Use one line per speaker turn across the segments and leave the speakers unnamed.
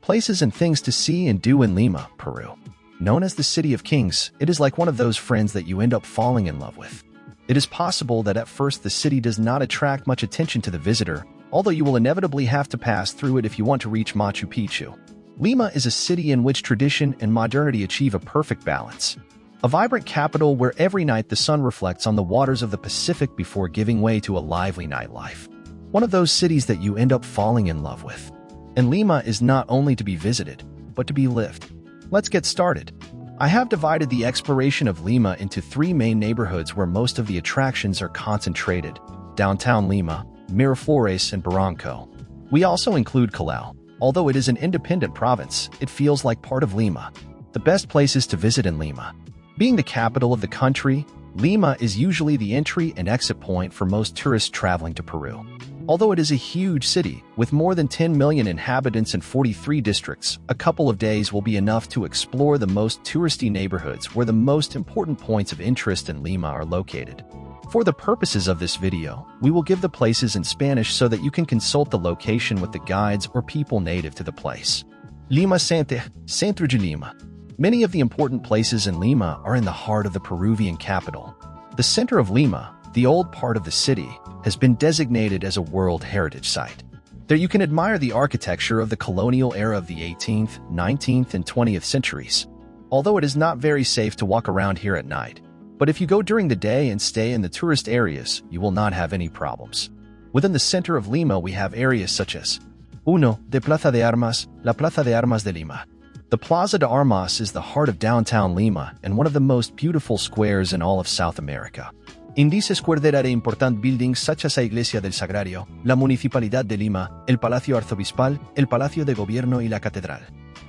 Places and things to see and do in Lima, Peru. Known as the City of Kings, it is like one of those friends that you end up falling in love with. It is possible that at first the city does not attract much attention to the visitor, although you will inevitably have to pass through it if you want to reach Machu Picchu. Lima is a city in which tradition and modernity achieve a perfect balance. A vibrant capital where every night the sun reflects on the waters of the Pacific before giving way to a lively nightlife. One of those cities that you end up falling in love with. And Lima is not only to be visited, but to be lived. Let's get started. I have divided the exploration of Lima into three main neighborhoods where most of the attractions are concentrated: downtown Lima, Miraflores, and Barranco. We also include Callao. Although it is an independent province, it feels like part of Lima. The best places to visit in Lima. Being the capital of the country, Lima is usually the entry and exit point for most tourists traveling to Peru. Although it is a huge city, with more than 10 million inhabitants and 43 districts, a couple of days will be enough to explore the most touristy neighborhoods where the most important points of interest in Lima are located. For the purposes of this video, we will give the places in Spanish so that you can consult the location with the guides or people native to the place. Lima Centro de Lima. Many of the important places in Lima are in the heart of the Peruvian capital. The center of Lima, the old part of the city, has been designated as a World Heritage Site. There you can admire the architecture of the colonial era of the 18th, 19th, and 20th centuries. Although it is not very safe to walk around here at night, but if you go during the day and stay in the tourist areas, you will not have any problems. Within the center of Lima we have areas such as Uno de Plaza de Armas, la Plaza de Armas de Lima. The Plaza de Armas is the heart of downtown Lima and one of the most beautiful squares in all of South America. Indices cuerdera de important buildings such as la Iglesia del Sagrario, la Municipalidad de Lima, el Palacio Arzobispal, el Palacio de Gobierno y la Catedral.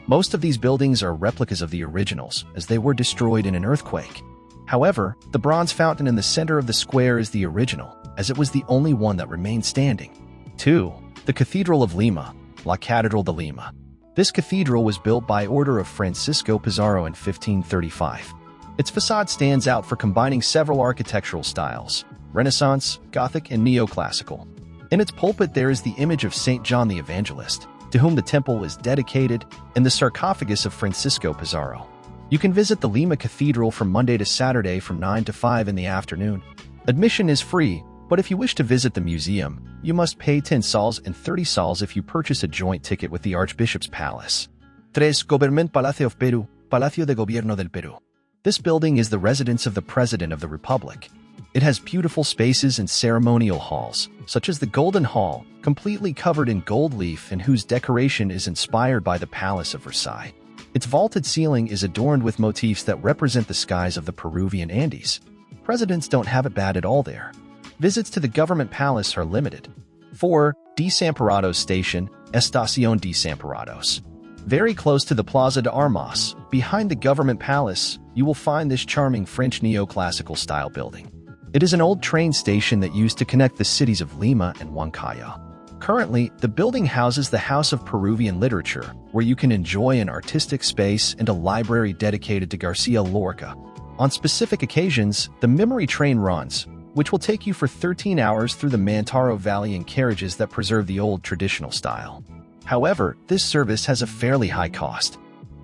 Most of these buildings are replicas of the originals, as they were destroyed in an earthquake. However, the bronze fountain in the center of the square is the original, as it was the only one that remained standing. 2. The Cathedral of Lima, La Catedral de Lima. This cathedral was built by order of Francisco Pizarro in 1535. Its facade stands out for combining several architectural styles: Renaissance, Gothic, and Neoclassical. In its pulpit there is the image of St. John the Evangelist, to whom the temple is dedicated, and the sarcophagus of Francisco Pizarro. You can visit the Lima Cathedral from Monday to Saturday from 9 to 5 in the afternoon. Admission is free, but if you wish to visit the museum, you must pay 10 soles and 30 soles if you purchase a joint ticket with the Archbishop's Palace. 3. Government Palacio of Peru, Palacio de Gobierno del Peru. This building is the residence of the President of the Republic. It has beautiful spaces and ceremonial halls, such as the Golden Hall, completely covered in gold leaf and whose decoration is inspired by the Palace of Versailles. Its vaulted ceiling is adorned with motifs that represent the skies of the Peruvian Andes. Presidents don't have it bad at all there. Visits to the government palace are limited. 4. Desamparados Station, Estación Desamparados. Very close to the Plaza de Armas, behind the government palace, you will find this charming French neoclassical style building. It is an old train station that used to connect the cities of Lima and Huancayo. Currently, the building houses the House of Peruvian Literature, where you can enjoy an artistic space and a library dedicated to Garcia Lorca. On specific occasions, the memory train runs, which will take you for 13 hours through the Mantaro Valley in carriages that preserve the old traditional style. However, this service has a fairly high cost.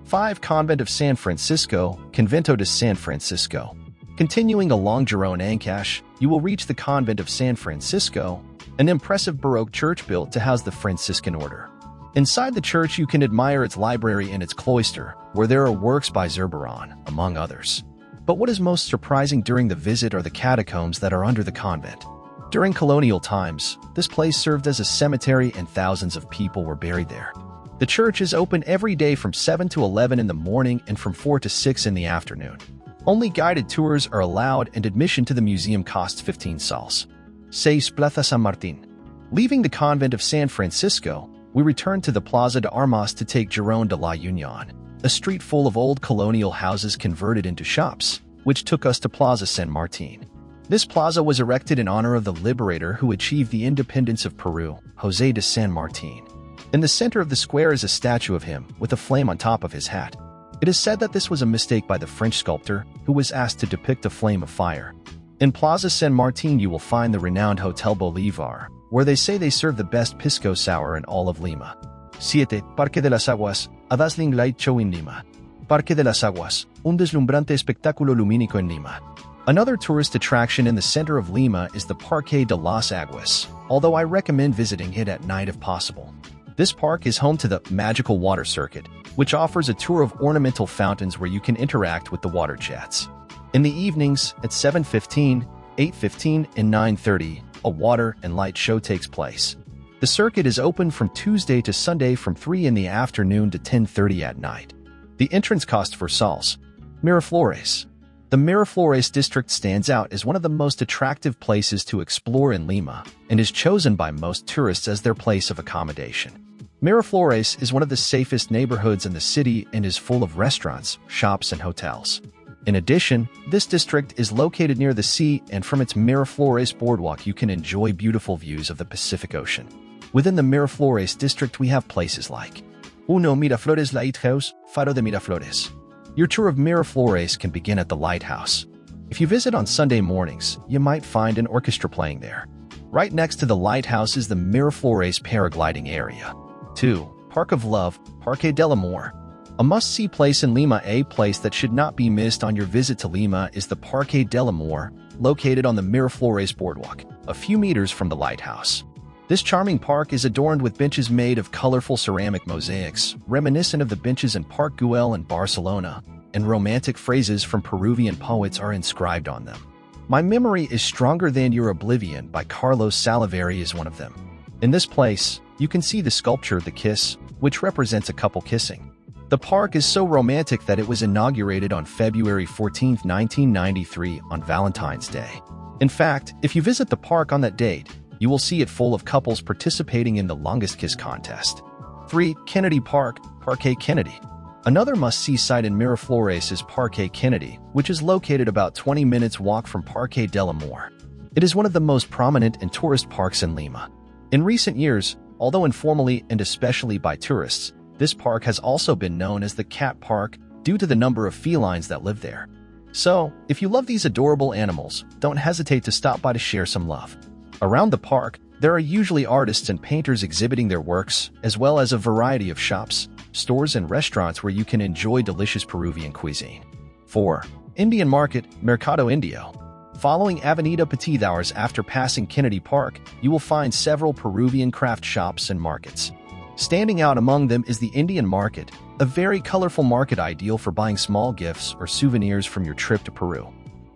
5. Convent of San Francisco, Convento de San Francisco. Continuing along Girón Ancash, you will reach the Convent of San Francisco, an impressive Baroque church built to house the Franciscan order. Inside the church you can admire its library and its cloister, where there are works by Zurbarán, among others. But what is most surprising during the visit are the catacombs that are under the convent. During colonial times, this place served as a cemetery and thousands of people were buried there. The church is open every day from 7 to 11 in the morning and from 4 to 6 in the afternoon. Only guided tours are allowed and admission to the museum costs 15 soles. 6. Plaza San Martín. Leaving the convent of San Francisco, we return to the Plaza de Armas to take Girón de la Unión, a street full of old colonial houses converted into shops, which took us to Plaza San Martín. This plaza was erected in honor of the liberator who achieved the independence of Peru, José de San Martín. In the center of the square is a statue of him, with a flame on top of his hat. It is said that this was a mistake by the French sculptor, who was asked to depict a flame of fire. In Plaza San Martín you will find the renowned Hotel Bolívar, where they say they serve the best pisco sour in all of Lima. 7. Parque de las Aguas, a dazzling light show in Lima. Parque de las Aguas, un deslumbrante espectáculo lumínico en Lima. Another tourist attraction in the center of Lima is the Parque de las Aguas, although I recommend visiting it at night if possible. This park is home to the Magical Water Circuit, which offers a tour of ornamental fountains where you can interact with the water jets. In the evenings, at 7:15, 8:15, and 9:30, a water and light show takes place. The circuit is open from Tuesday to Sunday from 3 in the afternoon to 10:30 at night. The entrance cost for Sols. Miraflores. The Miraflores district stands out as one of the most attractive places to explore in Lima and is chosen by most tourists as their place of accommodation. Miraflores is one of the safest neighborhoods in the city and is full of restaurants, shops, and hotels. In addition, this district is located near the sea, and from its Miraflores boardwalk you can enjoy beautiful views of the Pacific Ocean. Within the Miraflores district we have places like 1. Miraflores Lighthouse, Faro de Miraflores. Your tour of Miraflores can begin at the lighthouse. If you visit on Sunday mornings, you might find an orchestra playing there. Right next to the lighthouse is the Miraflores paragliding area. 2. Park of Love, Parque del Amor. A must-see place in Lima. A place that should not be missed on your visit to Lima is the Parque del Amor, located on the Miraflores boardwalk, a few meters from the lighthouse. This charming park is adorned with benches made of colorful ceramic mosaics, reminiscent of the benches in Park Güell in Barcelona, and romantic phrases from Peruvian poets are inscribed on them. My Memory is Stronger Than Your Oblivion by Carlos Salaverry is one of them. In this place, you can see the sculpture The Kiss, which represents a couple kissing. The park is so romantic that it was inaugurated on February 14, 1993 on Valentine's Day. In fact, if you visit the park on that date, you will see it full of couples participating in the longest kiss contest. 3. Kennedy Park, Parque Kennedy. Another must-see site in Miraflores is Parque Kennedy, which is located about 20 minutes walk from Parque del Amor. It is one of the most prominent and tourist parks in Lima. In recent years, although informally and especially by tourists, this park has also been known as the Cat Park due to the number of felines that live there. So, if you love these adorable animals, don't hesitate to stop by to share some love. Around the park, there are usually artists and painters exhibiting their works, as well as a variety of shops, stores, and restaurants where you can enjoy delicious Peruvian cuisine. 4. Indian Market, Mercado Indio. Following Avenida Petithours after passing Kennedy Park, you will find several Peruvian craft shops and markets. Standing out among them is the Indian Market, a very colorful market ideal for buying small gifts or souvenirs from your trip to Peru.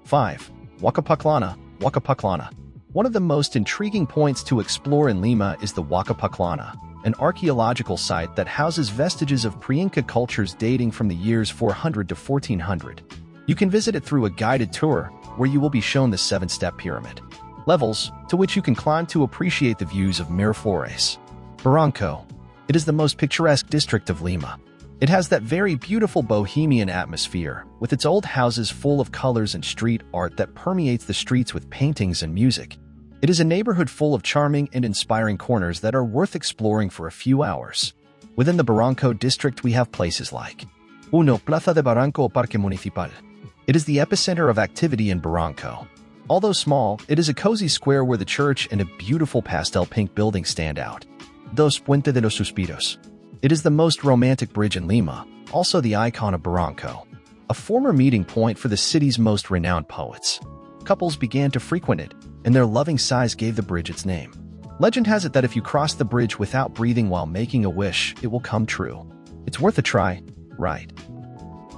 5. Huacapaclana, Huacapaclana. One of the most intriguing points to explore in Lima is the Huacapaclana, an archaeological site that houses vestiges of pre-Inca cultures dating from the years 400 to 1400. You can visit it through a guided tour, where you will be shown the 7-step pyramid levels, to which you can climb to appreciate the views of Miraflores. Barranco. It is the most picturesque district of Lima. It has that very beautiful bohemian atmosphere, with its old houses full of colors and street art that permeates the streets with paintings and music. It is a neighborhood full of charming and inspiring corners that are worth exploring for a few hours. Within the Barranco district we have places like 1. Plaza de Barranco o Parque Municipal. It is the epicenter of activity in Barranco. Although small, it is a cozy square where the church and a beautiful pastel pink building stand out. 2. Puente de los Suspiros. It is the most romantic bridge in Lima, also the icon of Barranco, a former meeting point for the city's most renowned poets. Couples began to frequent it, and their loving sighs gave the bridge its name. Legend has it that if you cross the bridge without breathing while making a wish, it will come true. It's worth a try, right?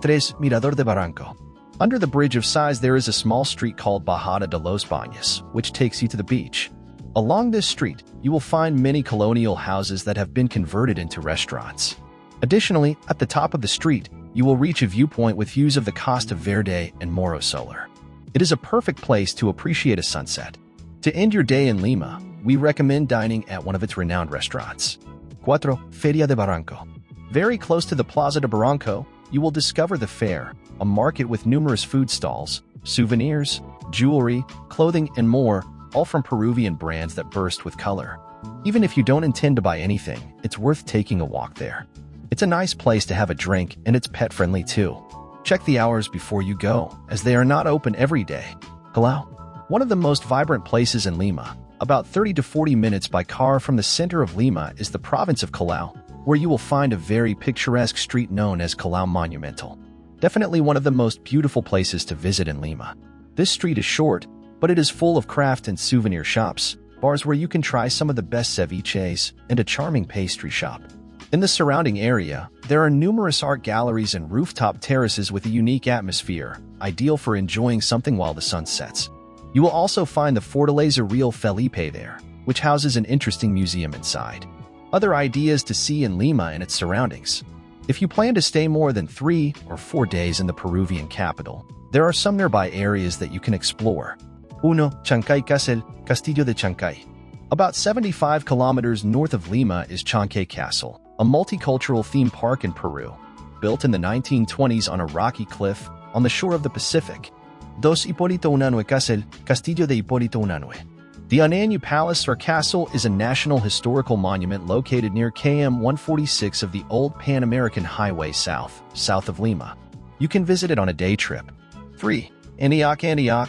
3. Mirador de Barranco. Under the Bridge of Sighs there is a small street called Bajada de los Baños, which takes you to the beach. Along this street, you will find many colonial houses that have been converted into restaurants. Additionally, at the top of the street, you will reach a viewpoint with views of the Costa Verde and Morro Solar. It is a perfect place to appreciate a sunset. To end your day in Lima, we recommend dining at one of its renowned restaurants. 4. Feria de Barranco. Very close to the Plaza de Barranco, you will discover the fair, a market with numerous food stalls, souvenirs, jewelry, clothing, and more, all from Peruvian brands that burst with color. Even if you don't intend to buy anything, it's worth taking a walk there. It's a nice place to have a drink, and it's pet-friendly too. Check the hours before you go, as they are not open every day. Callao. One of the most vibrant places in Lima, about 30 to 40 minutes by car from the center of Lima, is the province of Callao, where you will find a very picturesque street known as Calao Monumental. Definitely one of the most beautiful places to visit in Lima. This street is short, but it is full of craft and souvenir shops, bars where you can try some of the best ceviches, and a charming pastry shop. In the surrounding area, there are numerous art galleries and rooftop terraces with a unique atmosphere, ideal for enjoying something while the sun sets. You will also find the Fortaleza Real Felipe there, which houses an interesting museum inside. Other ideas to see in Lima and its surroundings. If you plan to stay more than 3 or 4 days in the Peruvian capital, there are some nearby areas that you can explore. 1. Chancay Castillo de Chancay. About 75 kilometers north of Lima is Chancay Castle, a multicultural theme park in Peru. Built in the 1920s on a rocky cliff on the shore of the Pacific. 2. Hipólito Unanue Castillo de Hipólito Unanue. The Unanue Palace or Castle is a national historical monument located near KM 146 of the old Pan American Highway south of Lima. You can visit it on a day trip. 3. Antioquia.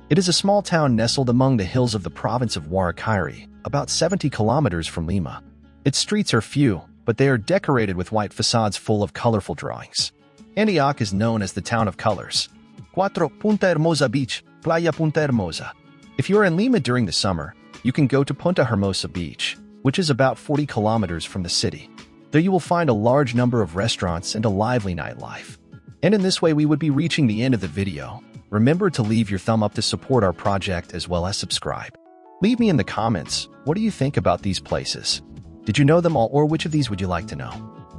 It is a small town nestled among the hills of the province of Huaracaire, about 70 kilometers from Lima. Its streets are few, but they are decorated with white facades full of colorful drawings. Antioch is known as the Town of Colors. 4. Punta Hermosa Beach, Playa Punta Hermosa. If you are in Lima during the summer, you can go to Punta Hermosa Beach, which is about 40 kilometers from the city. There you will find a large number of restaurants and a lively nightlife. And in this way we would be reaching the end of the video. Remember to leave your thumb up to support our project as well as subscribe. Leave me in the comments, what do you think about these places? Did you know them all, or which of these would you like to know?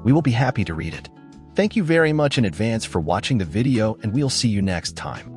We will be happy to read it. Thank you very much in advance for watching the video, and we'll see you next time.